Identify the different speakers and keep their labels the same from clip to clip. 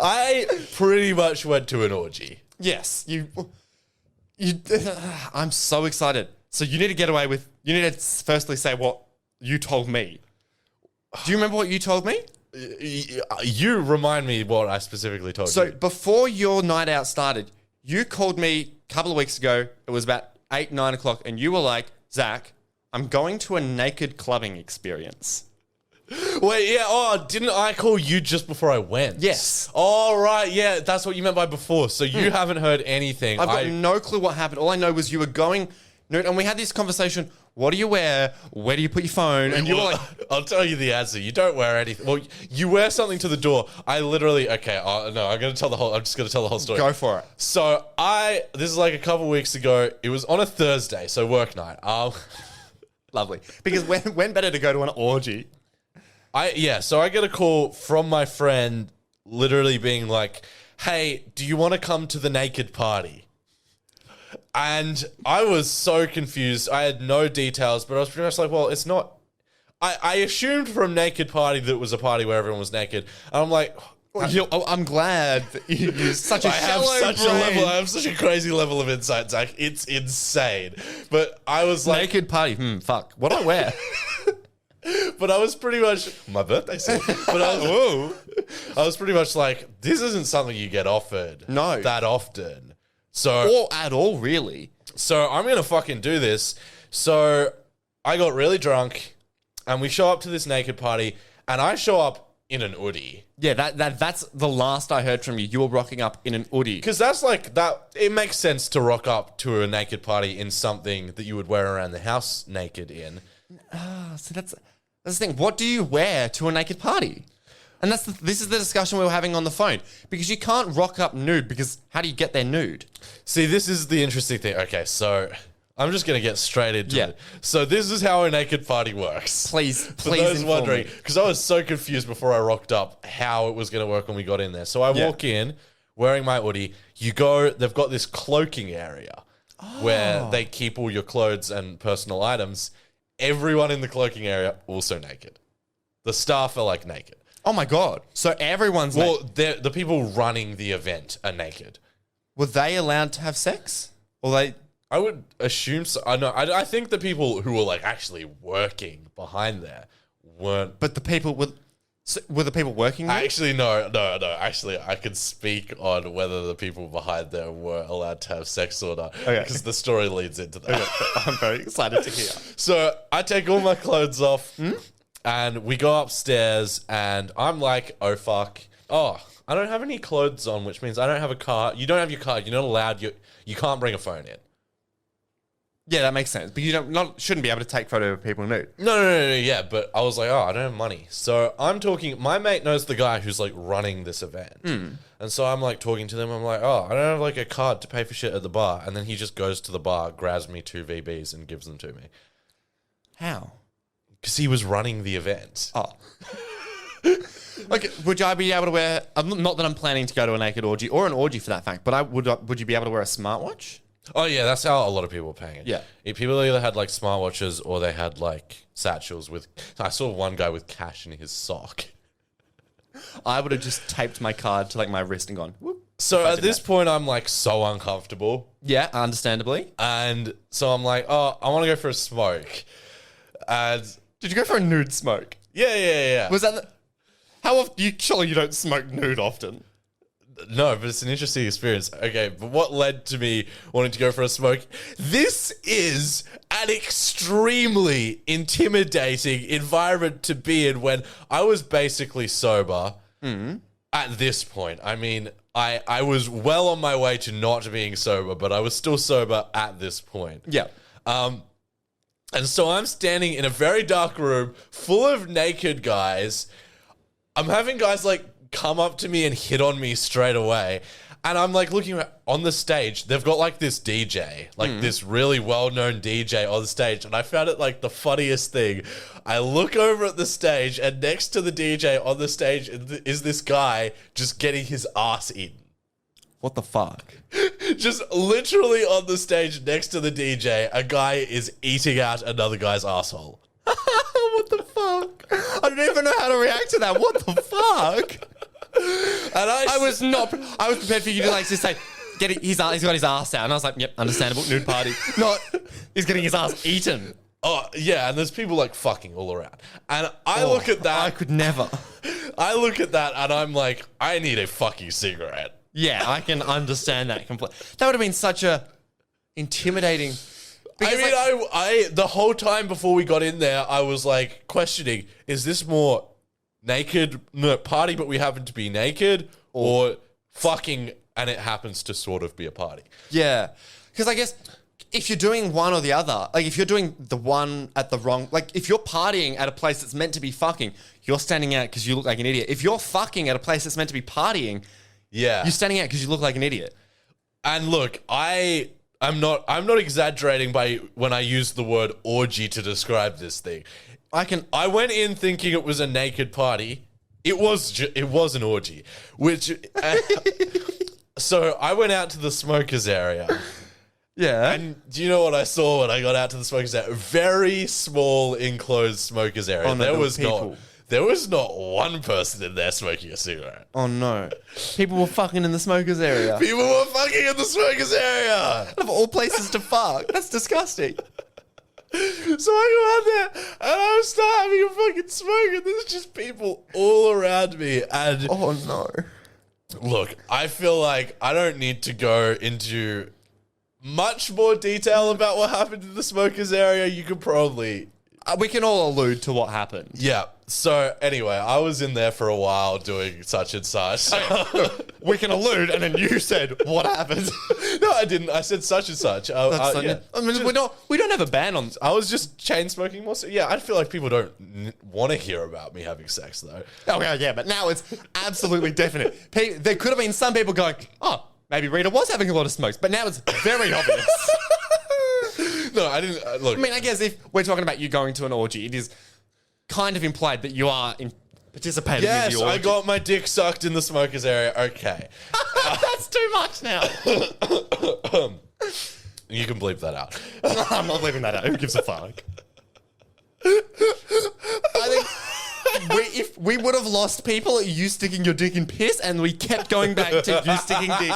Speaker 1: I pretty much went to an orgy.
Speaker 2: Yes, you. I'm so excited. So you need to get away with. You need to firstly say what you told me. Do you remember what you told me?
Speaker 1: You remind me what I specifically told you.
Speaker 2: So before your night out started, you called me a couple of weeks ago. It was about 8, 9 o'clock, and you were like, Zach, I'm going to a naked clubbing experience.
Speaker 1: Wait, yeah. Oh, didn't I call you just before I went?
Speaker 2: Yes.
Speaker 1: Oh, right. Yeah, that's what you meant by before. So you haven't heard anything.
Speaker 2: I've got no clue what happened. All I know was you were going nude, and we had this conversation. What do you wear? Where do you put your phone? And you were like,
Speaker 1: I'll tell you the answer. You don't wear anything. Well, you wear something to the door. I literally, okay, no, I'm just going to tell the whole story.
Speaker 2: Go for it.
Speaker 1: So this is like a couple weeks ago. It was on a Thursday, so work night.
Speaker 2: Lovely. Because when better to go to an orgy?
Speaker 1: So I get a call from my friend literally being like, hey, do you want to come to the naked party? And I was so confused. I had no details, but I was pretty much like, well, it's not. I assumed from naked party that it was a party where everyone was naked. And I'm like,
Speaker 2: I'm glad that you're such a shallow brain.
Speaker 1: I have such a crazy level of insight, Zach. It's insane. But I was like,
Speaker 2: naked party. Fuck. What do I wear?
Speaker 1: But I was pretty much my birthday suit. But I was pretty much like, this isn't something you get offered that often.
Speaker 2: Or at all, really.
Speaker 1: So I'm going to fucking do this. So I got really drunk and we show up to this naked party and I show up in an hoodie.
Speaker 2: Yeah, that's the last I heard from you. You were rocking up in an hoodie.
Speaker 1: Because that's like that. It makes sense to rock up to a naked party in something that you would wear around the house naked in.
Speaker 2: So that's the thing. What do you wear to a naked party? And this is the discussion we were having on the phone. Because you can't rock up nude, because how do you get there nude?
Speaker 1: See, this is the interesting thing. Okay, so I'm just going to get straight into it. So this is how a naked party works.
Speaker 2: Please
Speaker 1: For those wondering, because I was so confused before I rocked up how it was going to work when we got in there. So I walk in wearing my hoodie. They've got this cloaking area where they keep all your clothes and personal items. Everyone in the cloaking area also naked. The staff are like naked.
Speaker 2: Oh my God. So everyone's naked.
Speaker 1: Well, the people running the event are naked.
Speaker 2: Were they allowed to have sex? I
Speaker 1: would assume so. I know. I think the people who were like actually working behind there weren't.
Speaker 2: But the people were the people working there?
Speaker 1: Actually, no. Actually, I could speak on whether the people behind there were allowed to have sex or not. Okay. Because the story leads into that.
Speaker 2: Okay. I'm very excited to hear.
Speaker 1: So I take all my clothes off. And we go upstairs and I'm like, oh, fuck. Oh, I don't have any clothes on, which means I don't have a card. You don't have your card. You're not allowed. You can't bring a phone in.
Speaker 2: Yeah, that makes sense. But you shouldn't be able to take photo of people nude.
Speaker 1: No, yeah. But I was like, oh, I don't have money. So I'm talking, my mate knows the guy who's like running this event. And so I'm like talking to them. I'm like, oh, I don't have like a card to pay for shit at the bar. And then he just goes to the bar, grabs me 2 VBs and gives them to me.
Speaker 2: How?
Speaker 1: Because he was running the event.
Speaker 2: Oh. Okay, would I be able to wear... not that I'm planning to go to a naked orgy, or an orgy for that fact, but would you be able to wear a smartwatch?
Speaker 1: Oh, yeah, that's how a lot of people were paying it.
Speaker 2: Yeah.
Speaker 1: People either had, like, smartwatches or they had, like, satchels with... I saw one guy with cash in his sock.
Speaker 2: I would have just taped my card to, like, my wrist and gone, whoop.
Speaker 1: So at this point, I'm, like, so uncomfortable.
Speaker 2: Yeah, understandably.
Speaker 1: And so I'm like, oh, I want to go for a smoke. And...
Speaker 2: Did you go for a nude smoke?
Speaker 1: Yeah.
Speaker 2: Was that... How often... Surely you don't smoke nude often.
Speaker 1: No, but it's an interesting experience. Okay, but what led to me wanting to go for a smoke? This is an extremely intimidating environment to be in when I was basically sober at this point. I mean, I was well on my way to not being sober, but I was still sober at this point.
Speaker 2: Yeah.
Speaker 1: And so I'm standing in a very dark room full of naked guys. I'm having guys like come up to me and hit on me straight away. And I'm like looking on the stage. They've got like this DJ, like this really well-known DJ on the stage. And I found it like the funniest thing. I look over at the stage and next to the DJ on the stage is this guy just getting his ass eaten.
Speaker 2: What the fuck?
Speaker 1: Just literally on the stage next to the DJ, a guy is eating out another guy's asshole.
Speaker 2: What the fuck? I don't even know how to react to that. What the fuck?
Speaker 1: And
Speaker 2: I was prepared for you to like just say, he's got his ass out. And I was like, yep, understandable, nude party. Not, he's getting his ass eaten.
Speaker 1: Oh, yeah, and there's people like fucking all around. And I look at that.
Speaker 2: I could never.
Speaker 1: I look at that and I'm like, I need a fucking cigarette.
Speaker 2: Yeah, I can understand that completely. That would have been such a intimidating.
Speaker 1: I mean, I the whole time before we got in there, I was like questioning, is this more naked party, but we happen to be naked, or fucking and it happens to sort of be a party?
Speaker 2: Yeah. Because I guess if you're doing one or the other, like if you're doing the one at the wrong, like if you're partying at a place that's meant to be fucking, you're standing out because you look like an idiot. If you're fucking at a place that's meant to be partying,
Speaker 1: yeah,
Speaker 2: you're standing out because you look like an idiot.
Speaker 1: And look, I'm not exaggerating by when I use the word orgy to describe this thing. I went in thinking it was a naked party. It was an orgy, which so I went out to the smokers area.
Speaker 2: Yeah.
Speaker 1: And do you know what I saw when I got out to the smokers area? Very small enclosed smokers area.
Speaker 2: Oh, no,
Speaker 1: there was not one person in there smoking a cigarette.
Speaker 2: Oh no. People were fucking in the smokers area.
Speaker 1: People were fucking in the smokers area.
Speaker 2: Of all places to fuck. That's disgusting.
Speaker 1: So I go out there and I start having a fucking smoke and there's just people all around me. And
Speaker 2: oh no.
Speaker 1: Look, I feel like I don't need to go into much more detail about what happened in the smokers area. You could probably...
Speaker 2: we can all allude to what happened.
Speaker 1: Yeah. So anyway, I was in there for a while doing such and such.
Speaker 2: We can allude, and then you said what happened.
Speaker 1: No, I didn't. I said such and such. Yeah.
Speaker 2: I mean, we don't have a ban on.
Speaker 1: I was just chain smoking more. So yeah, I feel like people don't want to hear about me having sex though.
Speaker 2: Oh yeah, but now it's absolutely definite. There could have been some people going, "Oh, maybe Rita was having a lot of smokes," but now it's very obvious.
Speaker 1: No, I didn't. Look,
Speaker 2: I mean, I guess if we're talking about you going to an orgy, it is kind of implied that you are participating in the orgy.
Speaker 1: Yes, I got my dick sucked in the smokers area. Okay.
Speaker 2: That's too much now.
Speaker 1: You can bleep that out.
Speaker 2: I'm not leaving that out. Who gives a fuck? I think if we would have lost people at you sticking your dick in piss and we kept going back to you sticking dick.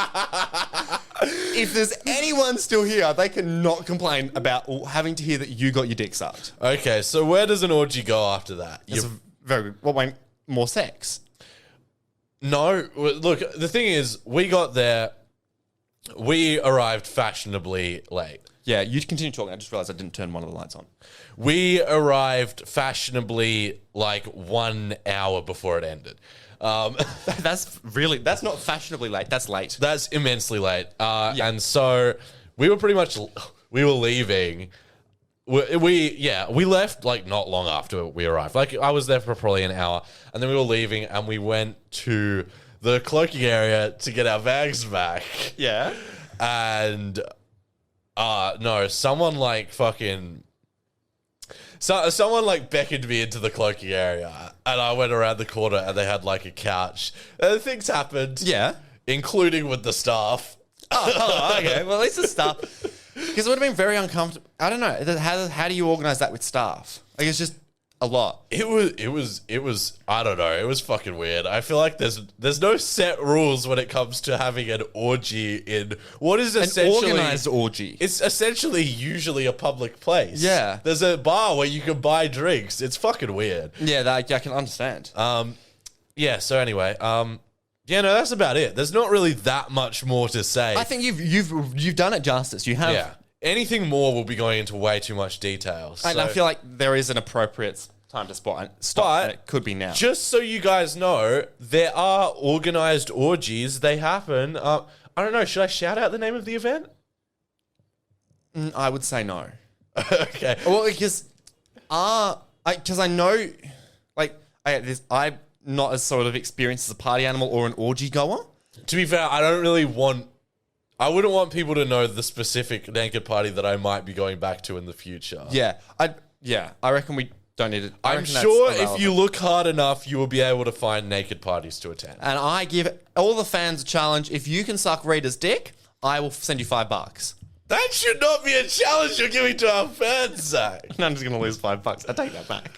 Speaker 2: If there's anyone still here, they cannot complain about having to hear that you got your dick sucked.
Speaker 1: Okay, so where does an orgy go after that?
Speaker 2: Very good. What, wait, more sex?
Speaker 1: No, look, the thing is, we got there, we arrived fashionably late.
Speaker 2: Yeah, you continue talking. I just realized I didn't turn one of the lights on.
Speaker 1: We arrived fashionably like 1 hour before it ended.
Speaker 2: That's not fashionably late. That's late.
Speaker 1: That's immensely late. And so we were leaving. We left like not long after we arrived. Like I was there for probably an hour, and then we were leaving, and we went to the cloaking area to get our bags back.
Speaker 2: Yeah.
Speaker 1: And no, someone like fucking... someone like beckoned me into the cloaking area, and I went around the corner and they had like a couch. And things happened.
Speaker 2: Yeah.
Speaker 1: Including with the staff.
Speaker 2: Oh, okay. Well, at least the staff... Because it would have been very uncomfortable. I don't know. How do you organize that with staff? Like, it's just a lot.
Speaker 1: It was, I don't know. It was fucking weird. I feel like there's no set rules when it comes to having an orgy in what is essentially...
Speaker 2: An organized orgy.
Speaker 1: It's essentially usually a public place.
Speaker 2: Yeah.
Speaker 1: There's a bar where you can buy drinks. It's fucking weird.
Speaker 2: Yeah, I can understand.
Speaker 1: Yeah, so anyway, yeah, no, that's about it. There's not really that much more to say.
Speaker 2: I think you've done it justice. You have.
Speaker 1: Yeah. Anything more will be going into way too much detail.
Speaker 2: And I feel like there is an appropriate time to stop, and it could be now.
Speaker 1: Just so you guys know, there are organized orgies. They happen. I don't know. Should I shout out the name of the event?
Speaker 2: I would say no.
Speaker 1: Okay.
Speaker 2: Well, because I know, like, I'm not as sort of experienced as a party animal or an orgy goer.
Speaker 1: To be fair, I wouldn't want people to know the specific naked party that I might be going back to in the future.
Speaker 2: Yeah. I reckon we don't need it.
Speaker 1: I'm sure if you look hard enough, you will be able to find naked parties to attend.
Speaker 2: And I give all the fans a challenge. If you can suck Rita's dick, I will send you $5.
Speaker 1: That should not be a challenge you're giving to our fans, Zach.
Speaker 2: I'm just going to lose $5. I take that back.